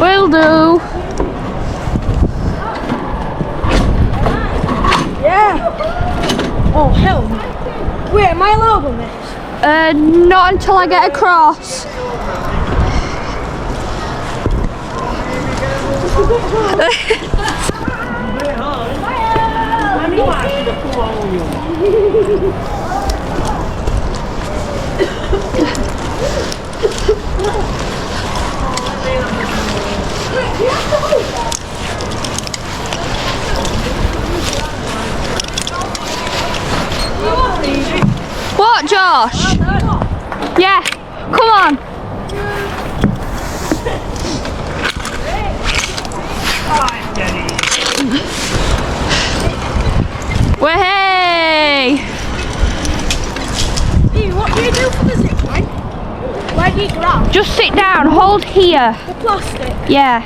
Will do. Yeah. Oh, hell no. Wait, am I allowed on this? Not until I get across. What, Josh? Yeah, come on. Way! Hey, what do you do for the zipline? Where do you grab? Just sit down, hold here. The plastic? Yeah.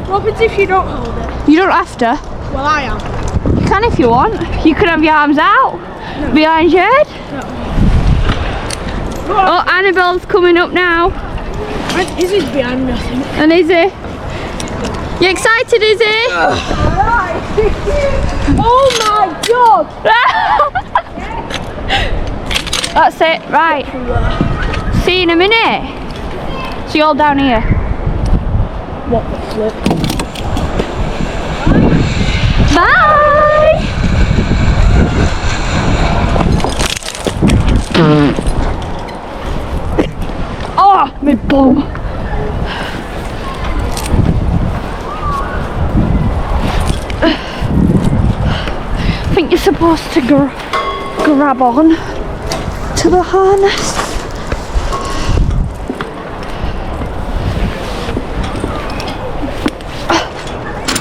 What happens if you don't hold it? You don't have to. Well, I am. You can if you want. You can have your arms out. No. Behind your head. No. Oh, Annabelle's coming up now. And Izzy's behind me, I think. And Izzy. You excited, Izzy? Oh my god! That's it, right. See you in a minute. See you all down here. What the flip? Bye! Oh, my bum. I think you're supposed to grab on to the harness.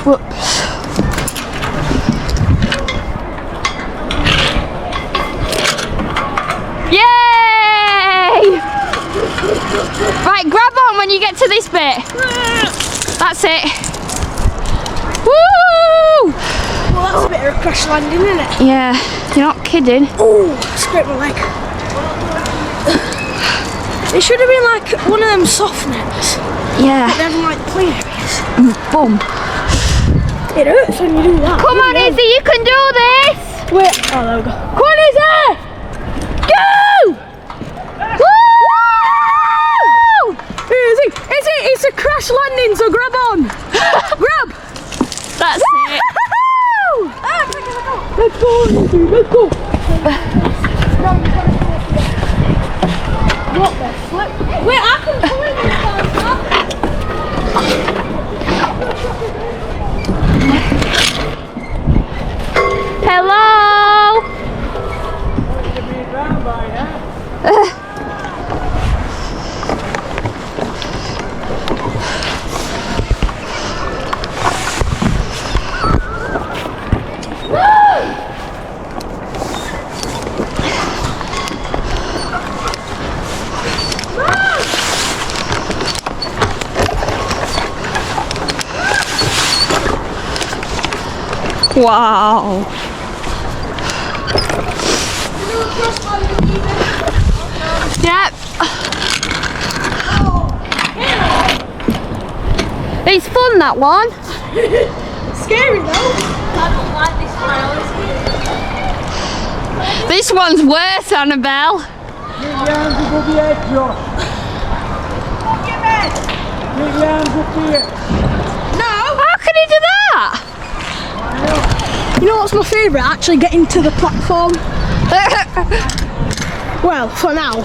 Whoops. Yay! Right, grab on when you get to this bit. That's it. Woo! Well, that's a bit of a crash landing, isn't it? Yeah, you're not kidding. Oh, scraped my leg. It should have been like one of them soft nets. Yeah. But they're like play areas. Boom. It hurts when you do that. Come on, Izzy, you can do this. Wait. Oh, there we go. Come on, Izzy. Go! Woo! Izzy, it's a crash landing, so grab on. Grab. That's it. Let's go, Izzy, let's go. What the flip? Wait, I can pull in this time. Hello. Wow. Yep. It's fun, that one. Scary though. I don't like this This one's worse, Annabelle. No. How can he do that? You know what's my favourite? Actually getting to the platform. Well, for now.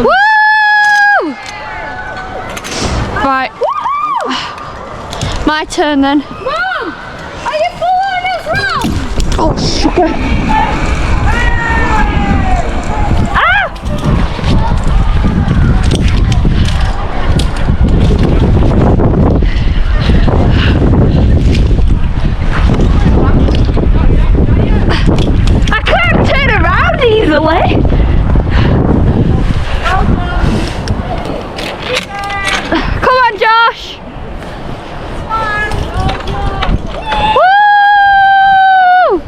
Woo! Right. Woo! My turn then. Mom! Are you following us round? Oh, sugar. Easily. Come on, Josh. Woo!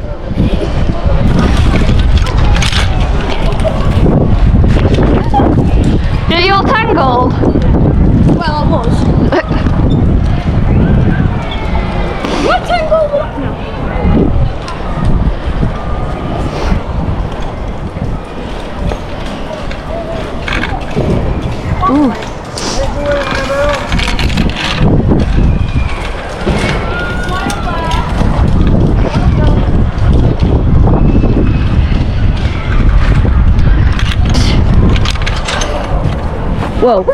Whoa.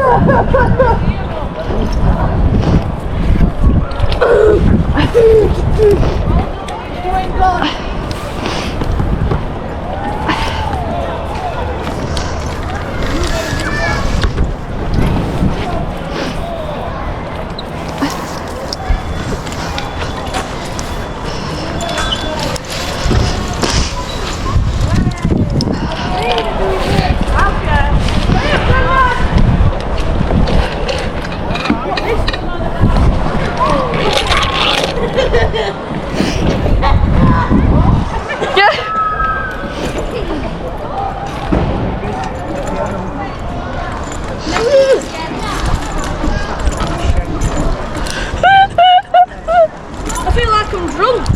I feel like I'm drunk.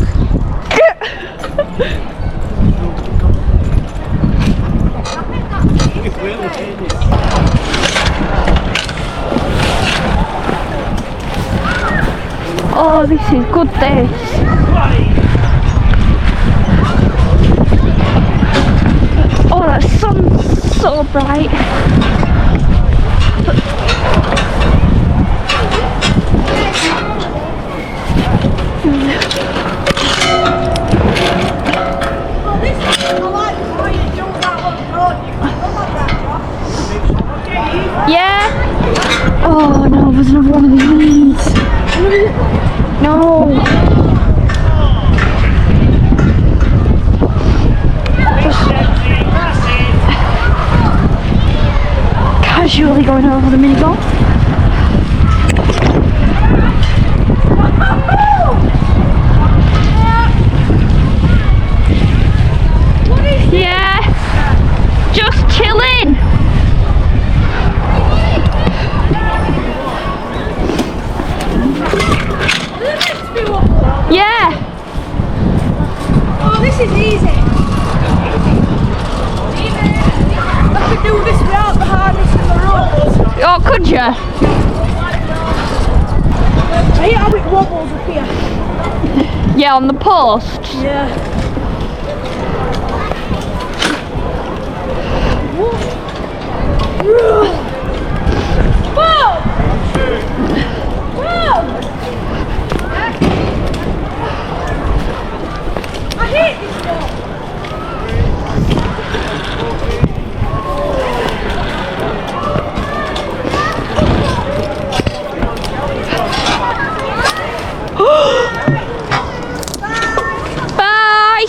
Oh, this is good, this. Oh, that sun's so bright. Oh, this is I like the way you do that on the road. You can come like that, Josh. Yeah. Oh no, there's another one of these. No. Casually going over the mini golf. Yeah, just chilling. Yeah. Oh, this is easy. I could do this without the harness and the ropes. Oh, could you? I hate how it wobbles up here. Yeah, on the post. Yeah. Whoa! Whoa! I hate this stuff. Bye.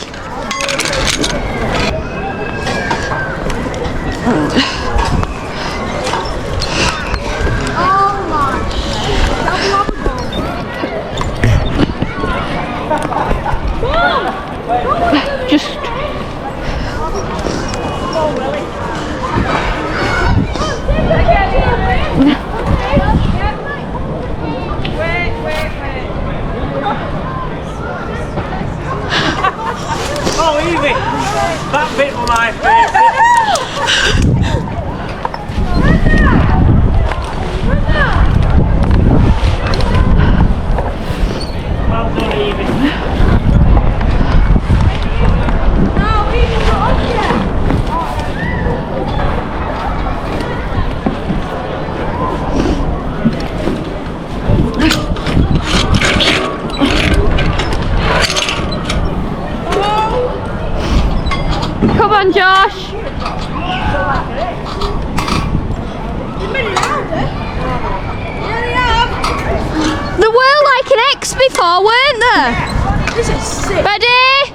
Oh my. Just. Oh, Evie! That bit was my favourite. Well done, Evie. Come on, Josh. There were like an X before, weren't there? This is sick. Ready?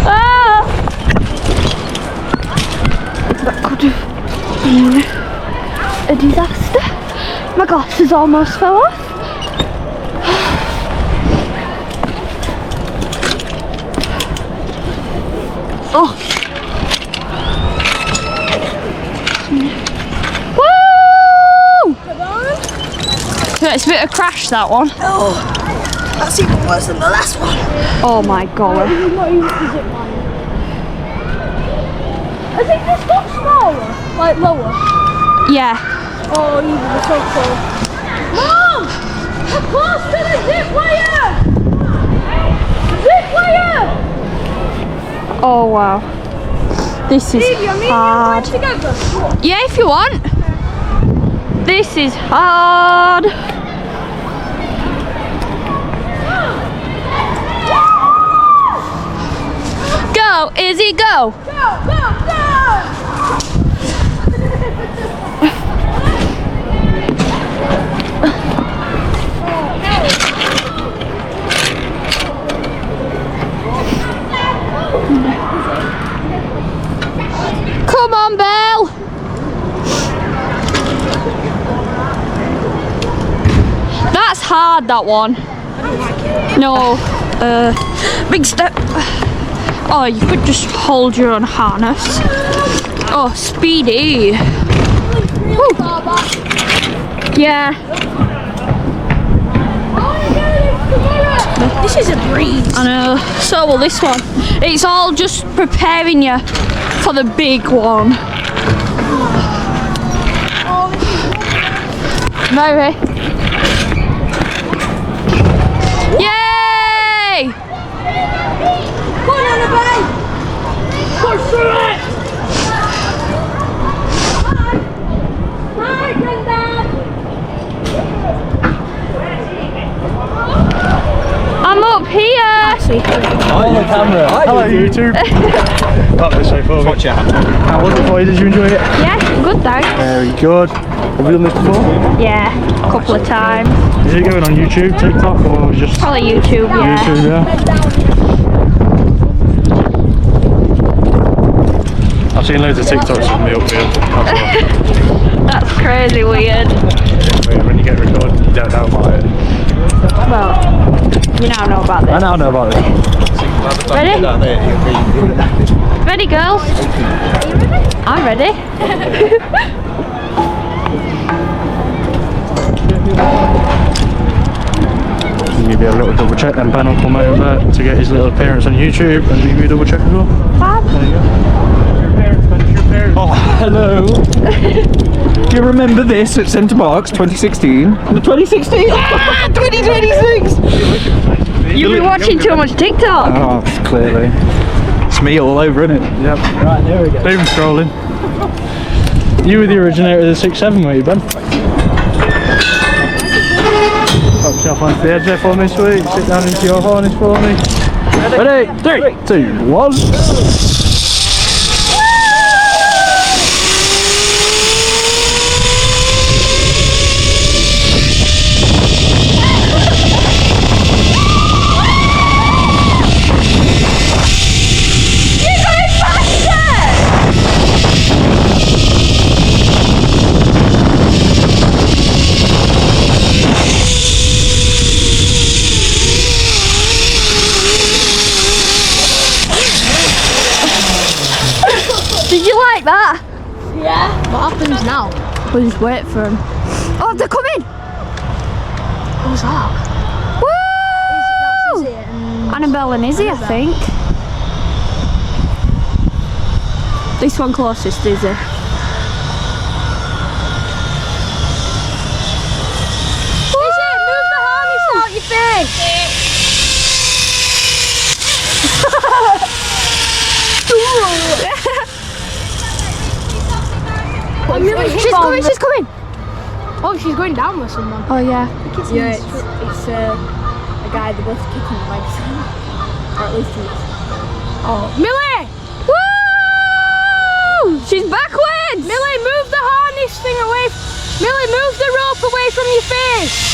Oh! That could have been a disaster. My glasses almost fell off. Oh. Woo! Yeah, it's a bit of a crash, that one. Oh, that's even worse than the last one. Oh my god. I'm not used to zipline. Has it just got smaller? Like lower? Yeah. Oh, you were so close. Mom! We're close to the zip wire! Zip wire! Oh wow. This is hard. Yeah, if you want. This is hard. Go, Izzy, go. Go, go, go! Come on, Belle. That's hard, that one. No. Big step. Oh, you could just hold your own harness. Oh, speedy. Woo. Yeah. This is a breeze. I know. So will this one. It's all just preparing you for the big one. Maybe. Yay! Come on, Annabelle! Push through it! Hi, Granddad! I'm up here. On the camera. Hello, YouTube. Up this way for me. Watch out. How was it for you? Did you enjoy it? Yeah, good thanks. Very good. Have you done this before? Yeah, a couple of times. Is it going on YouTube, TikTok, or just Probably YouTube, yeah. YouTube? Yeah. I've seen loads of TikToks of me up here. That's crazy weird. When you get recorded, you don't know about it. Well, you now know about I this. now know about it. Ready? Ready, girls? I'm ready. Give you a little double check, then Ben will come over to get his little appearance on YouTube and give you a double check as well. Fab. There you go. Oh, hello. Do you remember this at Center Parcs 2016? The 2016? Ah, 2026! You've been watching too much TikTok. Oh, clearly. It's me all over, isn't it? Yep. Right, there we go. Doom scrolling. You were the originator of the 6-7, were you, Ben? Pop yourself onto the edge there for me, sweet. Sit down into your harness for me. Ready? 3, 2, 1. Did you like that? Yeah. What happens now? We'll just wait for them. Oh, they're coming! Who's that? Woo! Annabelle and Izzy, I think. This one closest, Izzy. Izzy, move the harness out your face! She's coming, she's coming! Oh, she's going down with someone. Oh yeah. Yeah, it's a guy they're both kicking the legs. Or at least he's. Oh. Millie! Woo! She's backwards! Millie, move the harness thing away. Millie, move the rope away from your face.